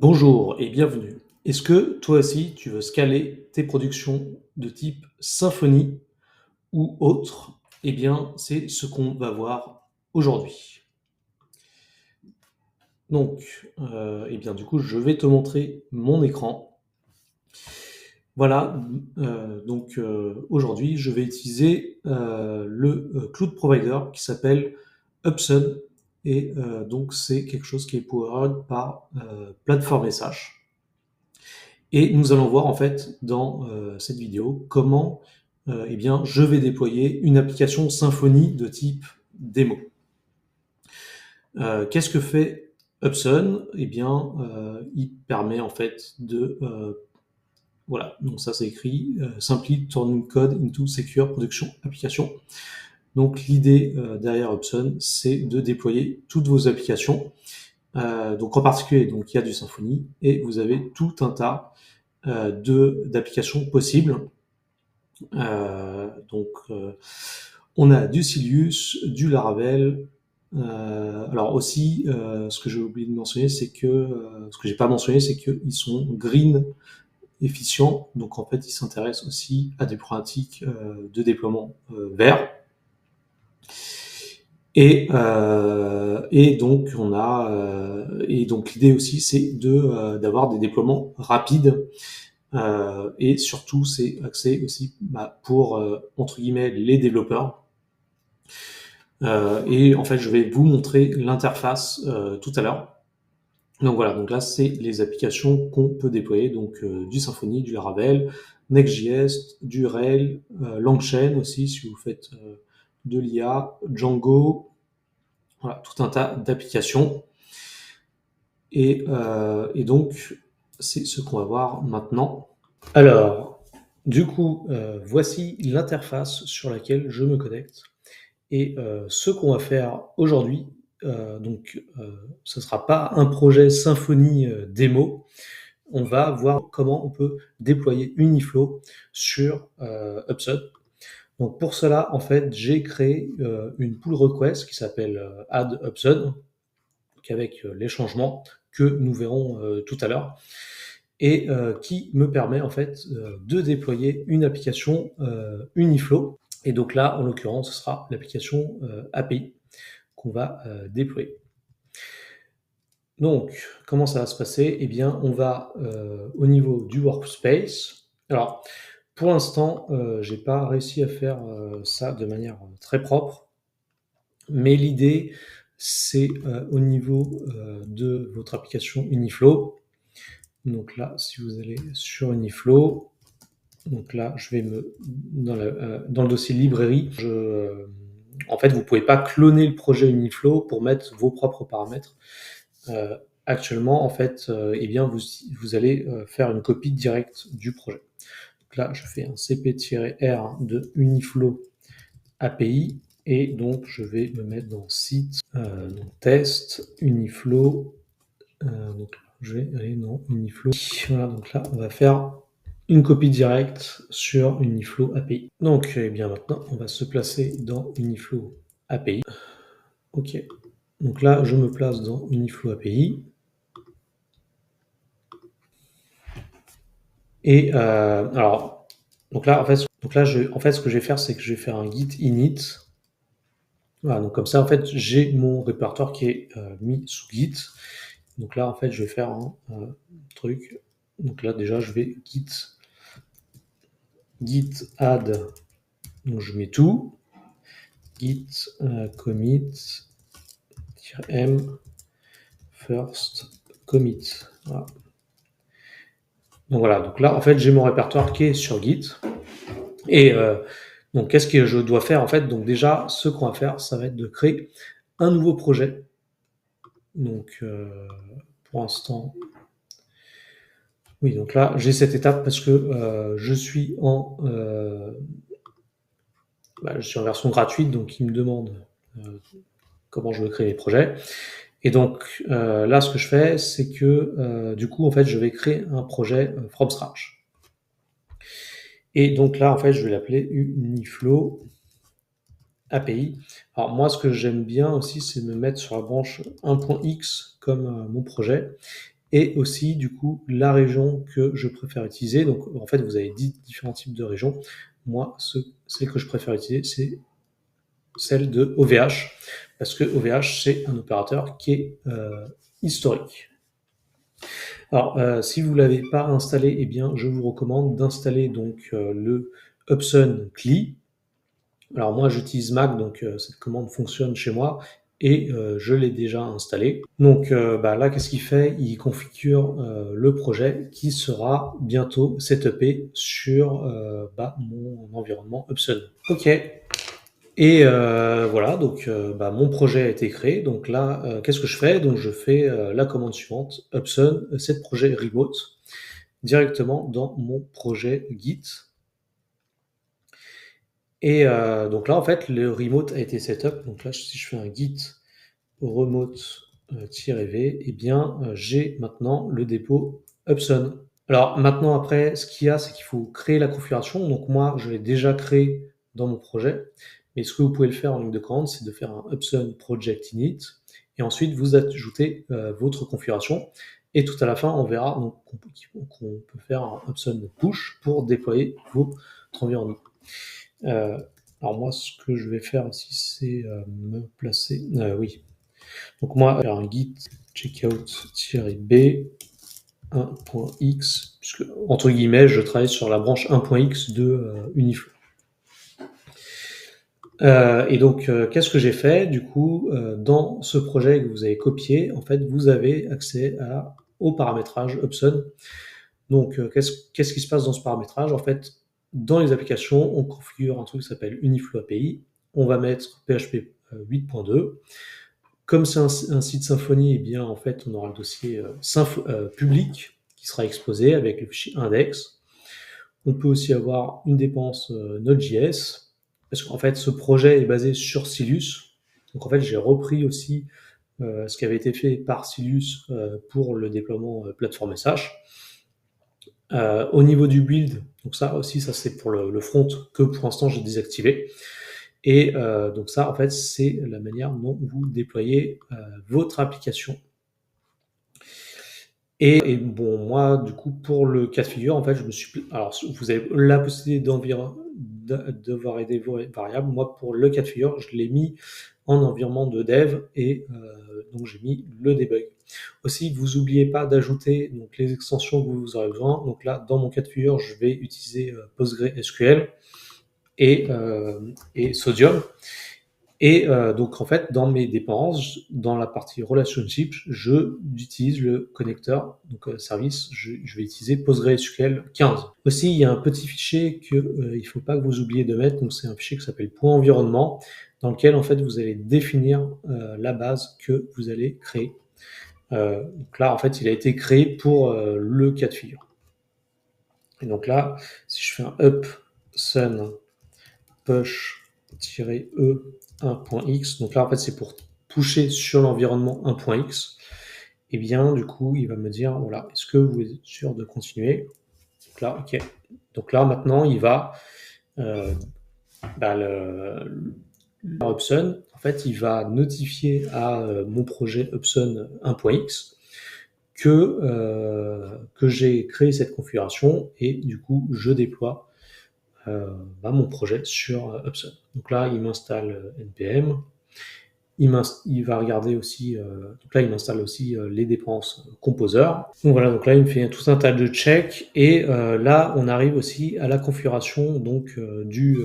Bonjour et bienvenue. Est-ce que toi aussi tu veux scaler tes productions de type symphonie ou autre? Eh bien, c'est ce qu'on va voir aujourd'hui. Donc, eh bien, du coup, je vais te montrer mon écran. Voilà, aujourd'hui, je vais utiliser le cloud provider qui s'appelle Hubsun et donc c'est quelque chose qui est powered par Platform SH. Et nous allons voir en fait dans cette vidéo comment eh bien, je vais déployer une application Symfony de type démo. Qu'est-ce que fait Hubsun? Eh bien, il permet en fait de voilà, donc ça c'est écrit Simply Turning Code into Secure Production Application. Donc l'idée derrière Hubsun, c'est de déployer toutes vos applications. Donc en particulier, donc il y a du Symfony et vous avez tout un tas d'applications possibles. On a du Silius, du Laravel. Alors aussi, ce que j'ai oublié de mentionner, c'est que ce que j'ai pas mentionné, c'est qu'ils sont green efficients. Donc en fait, ils s'intéressent aussi à des pratiques de déploiement vert. Et donc l'idée aussi, c'est d'avoir des déploiements rapides. Et surtout, c'est axé aussi pour, entre guillemets, les développeurs. Et en fait, je vais vous montrer l'interface tout à l'heure. Donc voilà, donc là, c'est les applications qu'on peut déployer, donc du Symfony, du Laravel, Next.js, du Rails, LangChain aussi, si vous faites de l'IA, Django, voilà, tout un tas d'applications. Et donc, c'est ce qu'on va voir maintenant. Alors, du coup, voici l'interface sur laquelle je me connecte. Et ce qu'on va faire aujourd'hui, ce ne sera pas un projet Symfony démo. On va voir comment on peut déployer Uniflow sur Hubsun. Donc pour cela, en fait, j'ai créé une pull request qui s'appelle Add Hubsun, avec les changements que nous verrons tout à l'heure, et qui me permet en fait de déployer une application Uniflow. Et donc là, en l'occurrence, ce sera l'application API qu'on va déployer. Donc, comment ça va se passer? Eh bien, on va au niveau du workspace. Alors, pour l'instant, j'ai pas réussi à faire ça de manière très propre, mais l'idée, c'est au niveau de votre application Uniflow. Donc là, si vous allez sur Uniflow, donc là, je vais dans le dossier librairie, en fait, vous pouvez pas cloner le projet Uniflow pour mettre vos propres paramètres. Actuellement, en fait, eh bien, vous allez faire une copie directe du projet. Donc là, je fais un cp-r de Uniflow API et donc je vais me mettre dans site, donc test Uniflow. Donc je vais aller dans Uniflow. Voilà, donc là, on va faire une copie directe sur Uniflow API. Donc, eh bien maintenant, on va se placer dans Uniflow API. Ok. Donc là, je me place dans Uniflow API. Et alors, donc là, en fait, ce que je vais faire, c'est que je vais faire un git init. Voilà, donc comme ça, en fait, j'ai mon répertoire qui est mis sous git. Donc là, en fait, je vais faire un truc. Donc là, déjà, je vais git add. Donc je mets tout. Git commit -m first commit. Voilà. Donc voilà, donc là, en fait, j'ai mon répertoire qui est sur Git. Et donc, qu'est-ce que je dois faire en fait? Donc déjà, ce qu'on va faire, ça va être de créer un nouveau projet. Donc pour l'instant, oui, donc là, j'ai cette étape parce que je suis en version gratuite, donc il me demande comment je veux créer les projets. Et donc là, ce que je fais, c'est que du coup, en fait, je vais créer un projet from scratch. Et donc là, en fait, je vais l'appeler Uniflow API. Alors moi, ce que j'aime bien aussi, c'est me mettre sur la branche 1.x comme mon projet. et aussi du coup la région que je préfère utiliser. Donc en fait, vous avez 10 différents types de régions. Moi, celle que je préfère utiliser, c'est celle de OVH, parce que OVH, c'est un opérateur qui est historique. Alors, si vous ne l'avez pas installé, eh bien, je vous recommande d'installer donc le Upson CLI. Alors moi, j'utilise Mac, donc cette commande fonctionne chez moi et je l'ai déjà installé. Donc là, qu'est-ce qu'il fait? Il configure le projet qui sera bientôt setupé sur mon environnement Upson. Ok. Et voilà, donc mon projet a été créé. Donc là, qu'est-ce que je fais? Donc je fais la commande suivante, Upson set projet remote directement dans mon projet Git. Et donc là, en fait, le remote a été setup. Donc là, si je fais un git remote-v, eh bien, j'ai maintenant le dépôt Upson. Alors maintenant, après, ce qu'il y a, c'est qu'il faut créer la configuration. Donc moi, je l'ai déjà créé dans mon projet. Mais ce que vous pouvez le faire en ligne de commande, c'est de faire un Upson project init. Et ensuite, vous ajoutez votre configuration. Et tout à la fin, on verra qu'on peut faire un Upson push pour déployer votre environnement. Alors moi, ce que je vais faire aussi, c'est me placer. Oui. Donc moi, faire un git checkout-b 1.x, puisque entre guillemets, je travaille sur la branche 1.x de Uniflow. Et donc, qu'est-ce que j'ai fait? Du coup, dans ce projet que vous avez copié, en fait, vous avez accès au paramétrage Upson. Donc, qu'est-ce qui se passe dans ce paramétrage? En fait, dans les applications, on configure un truc qui s'appelle Uniflow API. On va mettre PHP 8.2. Comme c'est un site Symfony, eh bien, en fait, on aura le dossier public qui sera exposé avec le fichier index. On peut aussi avoir une dépense Node.js, parce qu'en fait, ce projet est basé sur Silus. Donc, en fait, j'ai repris aussi ce qui avait été fait par Silus pour le déploiement plateforme SH. Au niveau du build, donc ça aussi, ça c'est pour le front que pour l'instant j'ai désactivé. Et donc ça, en fait, c'est la manière dont vous déployez votre application. Et bon, moi, du coup, pour le cas de figure, en fait, alors, vous avez la possibilité de varier des variables. Moi, pour le cas de figure, je l'ai mis en environnement de dev et donc j'ai mis le debug. Aussi, vous n'oubliez pas d'ajouter donc les extensions que vous aurez besoin. Donc là, dans mon cas de figure, je vais utiliser PostgreSQL et Sodium. Et donc en fait, dans mes dépendances, dans la partie relationship, j'utilise le connecteur, donc service, je vais utiliser PostgreSQL 15. Aussi, il y a un petit fichier que il faut pas que vous oubliez de mettre, donc c'est un fichier qui s'appelle .environnement, dans lequel en fait vous allez définir la base que vous allez créer. Donc là, en fait, il a été créé pour le cas de figure. Et donc là, si je fais un up sun push-e 1.x, donc là en fait c'est pour pusher sur l'environnement 1.x, et bien du coup il va me dire voilà, est-ce que vous êtes sûr de continuer? Donc là, ok. Donc là maintenant il va Upson, en fait il va notifier à mon projet Upson 1.x que j'ai créé cette configuration et du coup je déploie mon projet sur Upson. Donc là, il m'installe npm. Il va regarder aussi, donc là, il m'installe aussi les dépenses Composer. Donc voilà, donc là, il me fait tout un tas de checks. Et là, on arrive aussi à la configuration donc, du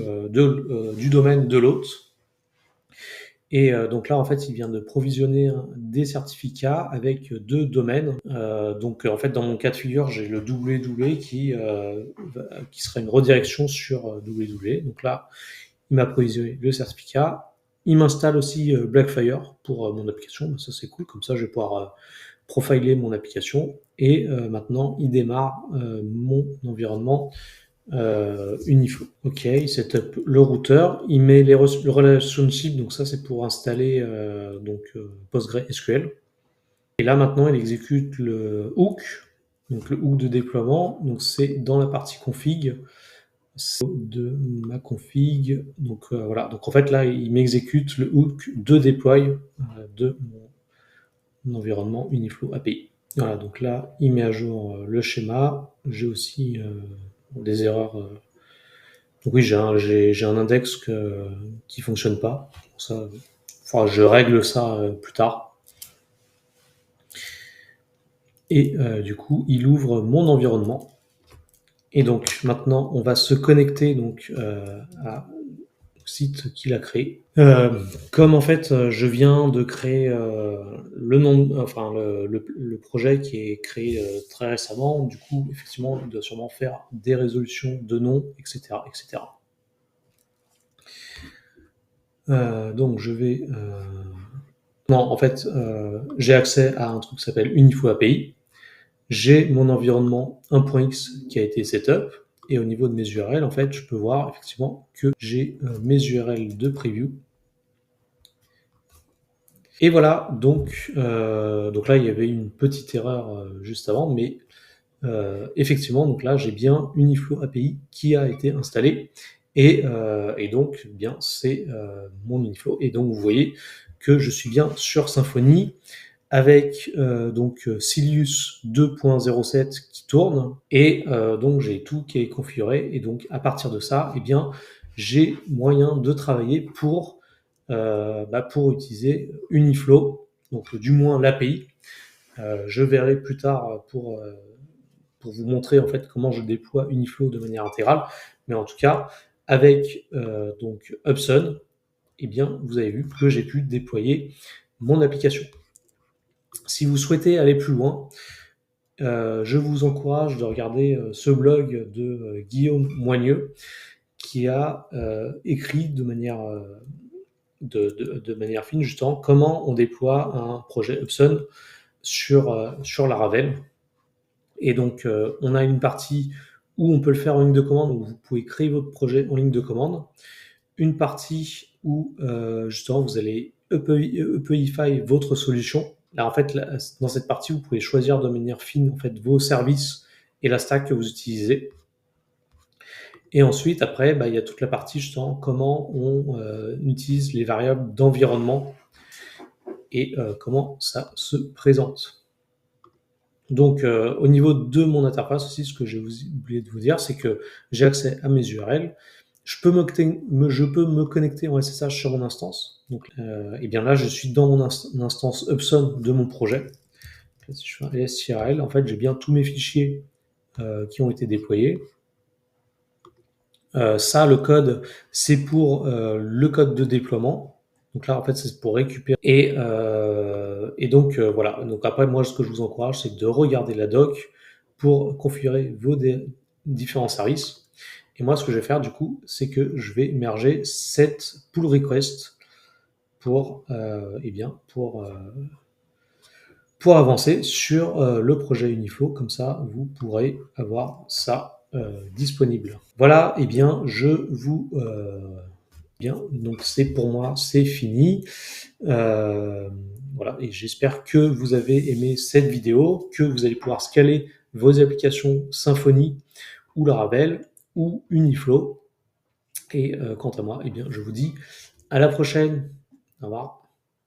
domaine de l'hôte. Et donc là, en fait, il vient de provisionner des certificats avec 2 domaines. Donc en fait, dans mon cas de figure, j'ai le www qui sera une redirection sur www. Donc là, il m'a provisionné le certificat. Il m'installe aussi Blackfire pour mon application. Ça, c'est cool. Comme ça, je vais pouvoir profiler mon application. Et maintenant, il démarre mon environnement Uniflow. Ok, il setup le routeur, il met le relationship, donc ça c'est pour installer PostgreSQL. Et là maintenant il exécute le hook, donc le hook de déploiement, donc c'est dans la partie config de ma config. Donc voilà, donc en fait là il m'exécute le hook de deploy de mon environnement Uniflow API. Voilà, donc là, il met à jour le schéma. J'ai aussi des erreurs. Donc oui, j'ai un index qui fonctionne pas. Pour ça, je règle ça plus tard. Et du coup, il ouvre mon environnement. Et donc maintenant, on va se connecter donc au site qu'il a créé. Comme en fait, je viens de créer le nom, enfin le projet qui est créé très récemment, du coup, effectivement, il doit sûrement faire des résolutions de nom, etc., etc. Donc je vais. Non, en fait, j'ai accès à un truc qui s'appelle Uniflow API. J'ai mon environnement 1.x qui a été setup. Et au niveau de mes URL, en fait, je peux voir effectivement que j'ai mes URL de preview. Et voilà, donc là, il y avait une petite erreur juste avant, mais effectivement, donc là, j'ai bien Uniflow API qui a été installé. Et donc, bien, c'est mon Uniflow. Et donc, vous voyez que je suis bien sur Symfony avec donc Silius 2.07 qui tourne et donc j'ai tout qui est configuré et donc à partir de ça, eh bien j'ai moyen de travailler pour utiliser Uniflow, donc du moins l'API. Je verrai plus tard pour vous montrer en fait comment je déploie Uniflow de manière intégrale, mais en tout cas avec donc Hubsun, eh bien vous avez vu que j'ai pu déployer mon application. Si vous souhaitez aller plus loin, je vous encourage de regarder ce blog de Guillaume Moigneux qui a écrit de manière, de manière fine justement comment on déploie un projet Hubsun sur Laravel. Et donc on a une partie où on peut le faire en ligne de commande, où vous pouvez créer votre projet en ligne de commande. Une partie où justement vous allez EPIfy votre solution. Là, en fait, là, dans cette partie, vous pouvez choisir de manière fine en fait vos services et la stack que vous utilisez. Et ensuite, après, il y a toute la partie justement comment on utilise les variables d'environnement et comment ça se présente. Donc, au niveau de mon interface aussi, ce que j'ai oublié de vous dire, c'est que j'ai accès à mes URL. Je peux me connecter en SSH sur mon instance. Donc, et bien là, je suis dans mon instance Hubsun de mon projet. Si je fais un LSTRL, en fait, j'ai bien tous mes fichiers qui ont été déployés. Ça, le code, c'est pour le code de déploiement. Donc là, en fait, c'est pour récupérer. Et donc, voilà. Donc après, moi, ce que je vous encourage, c'est de regarder la doc pour configurer vos différents services. Et moi, ce que je vais faire, du coup, c'est que je vais merger cette pull request pour avancer sur le projet Uniflow. Comme ça, vous pourrez avoir ça disponible. Voilà, et bien, je vous... bien, donc c'est pour moi, c'est fini. Voilà, et j'espère que vous avez aimé cette vidéo, que vous allez pouvoir scaler vos applications Symfony ou Laravel ou Uniflow. Et quant à moi, eh bien, je vous dis à la prochaine. Au revoir.